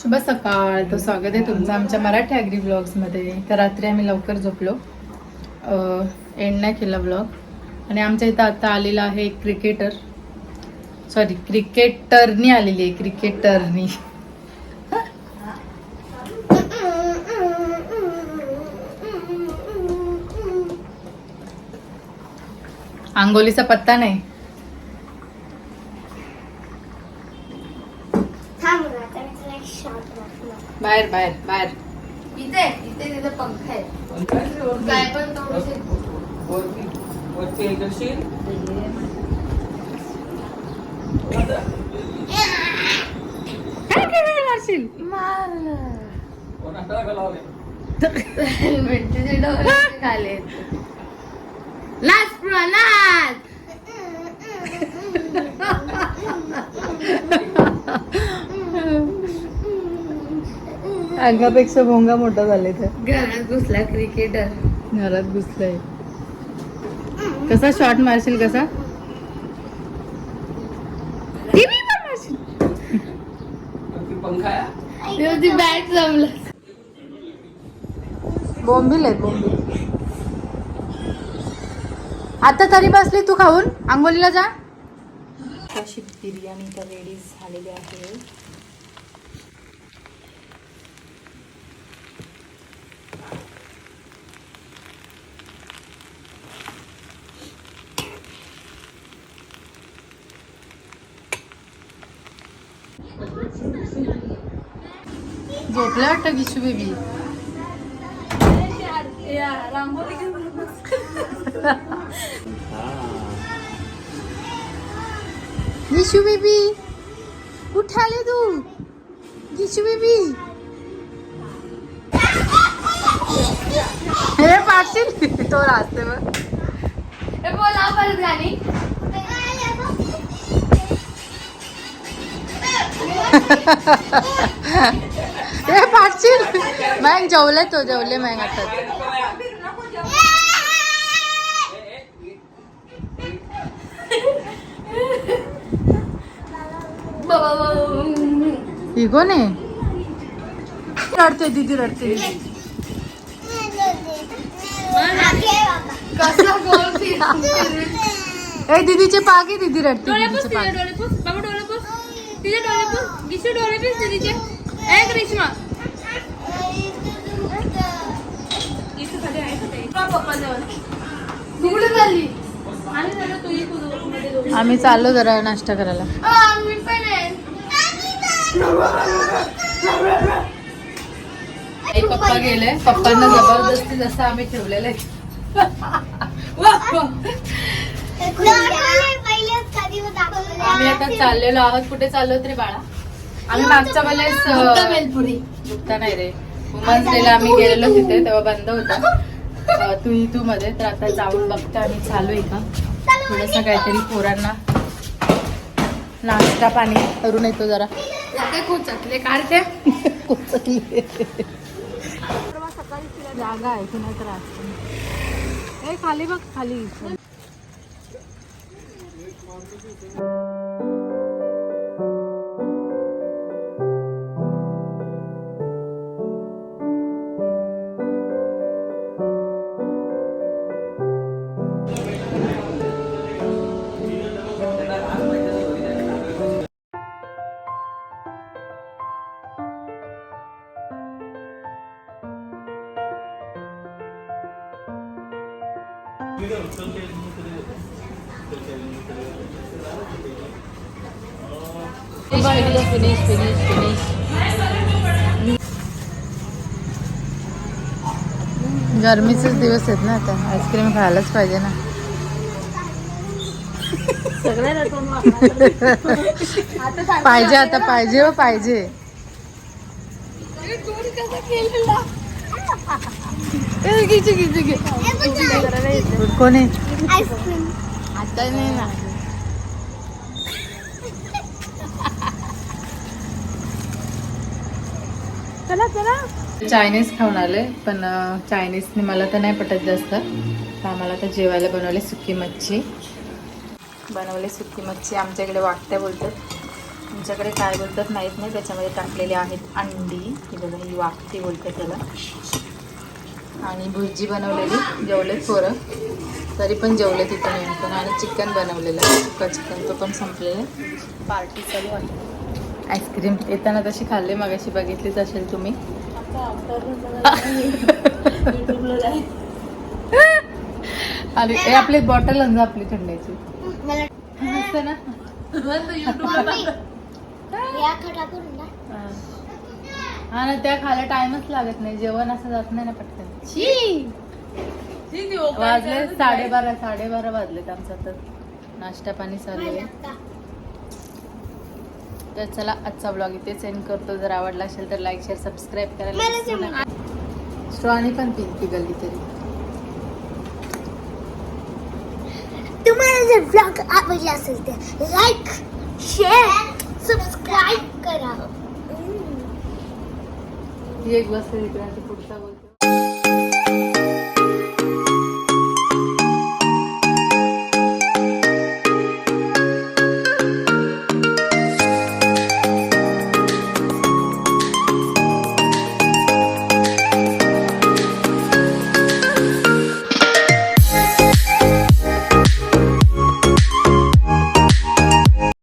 शुभ सकाळ. तो स्वागत आहे तुमचं आमच्या मराठी ॲग्री ब्लॉग्समध्ये. तर रात्री आम्ही लवकर झोपलो, एंड नाही केला ब्लॉग. आणि आमच्या इथं आता आलेला आहे क्रिकेटरनी आलेली आहे, क्रिकेटरनी. आंघोलीचा पत्ता नाही. बाहेर बाहेर बाहेर इथे इथे तिथे पंखा आहे. काय पण खाले लास्ट प्रणात अंगापेक्षा भोंगा मोठा झाले. तर घरात घुसला क्रिकेटर. घरात घुसलाय. कसा शॉट मारशील? कसा ती बॅट जमलं. बोंबील आहेत, बोंबील. आता तरी बसली तू खाऊन, आंघोलीला जा. अशी बिर्याणी तर रेडी झालेली आहे. झोपला वाटतं गिशू बेबी. गिशू बेबी उठाले तू. गिशू बेबी हे पाडशील तो रास्ते मग. बोला परत गाणी. हे पाडशील. मग जेवले तो, जेवले मग आता. ही कोण आहे? रडते दीदी, रडते. कसला गोल फिरला. ए दीदीचे पागे, दीदी रडते. डोळे दीदीचे पुस, पागे. डोळे पुस, बाबा डोळे पुस, तिचे डोळे पुस, गिशू डोळे पुस तिचे. ए करिश्मा इथे खाली आहे का ते? पप्पा जेवण कुठे चालली? आणि झालं तू ये मध्ये दोघी. आम्ही चाललो जरा नाश्ता करायला. आम्ही पण आहे. पप्पा गेले. पप्पांना जबरदस्ती जसं आम्ही ठेवलेलं आहे. आम्ही आता चाललेलो आहोत. कुठे चाललो तरी बाळा? आम्ही मागच्या वेळेस गुप्ता नाही रे, वुमन्स डेला आम्ही गेलेलो तिथे, तेव्हा बंद होता तू मध्ये. तर आता जाऊन बघते आम्ही चालू आहे का. थोडस काहीतरी पोरांना नाश्ता पाणी करून येतो जरा. कोचकले काढते. जागा आहे की नाही तर ए खाली बघ, खाली. फिनिश. गरमीचेच दिवस आहेत ना आता. आईस्क्रीम खायलाच पाहिजे ना. पाहिजे आता, पाहिजे व पाहिजे. कोण आहे? आता नाही ना. चला चला. चायनीज खाऊन आले, पण चायनीजने मला तर नाही पटत जास्त. तर आम्हाला तर जेवायला बनवले सुकी मच्छी. आमच्या इकडे वाटत्या बोलतात. तुमच्याकडे काय बोलतात माहीत नाही. त्याच्यामध्ये टाकलेले आहेत अंडी, ही बघा ही वाफती बोलतात त्याला, आणि भुर्जी बनवलेली. जेवलेत पोरं, तरी पण जेवले तिथं येऊन पण. आणि चिकन बनवलेलं, सुका चिकन, तो पण संपलेलं. पार्टी चालू आहे. आईस्क्रीम येताना तशी खाल्ली, मगाशी बघितलीच असेल तुम्ही. अरे हे आपली बॉटल आणजा आपली थंड्याची मस्त ना. हा ना, त्या खायला टाइमच लागत नाही, जेवण असं जात नाही ना पटकन. वाजले 12:30 वाजलेत. आमचा तर नाश्ता पाणी चालू आहे. तर चला आजचा ब्लॉग इथे सेंड करतो. जर आवडला असेल तर लाईक शेअर सबस्क्राईब करायला. स्ट्रॉनी पण पिंकी गल्ली तरी. तुम्हाला जर ब्लॉग आवडला असेल तर लाईक शेअर सबस्क्राईब करा. ती एक बसते तिकडे, पुढचा बोलतो.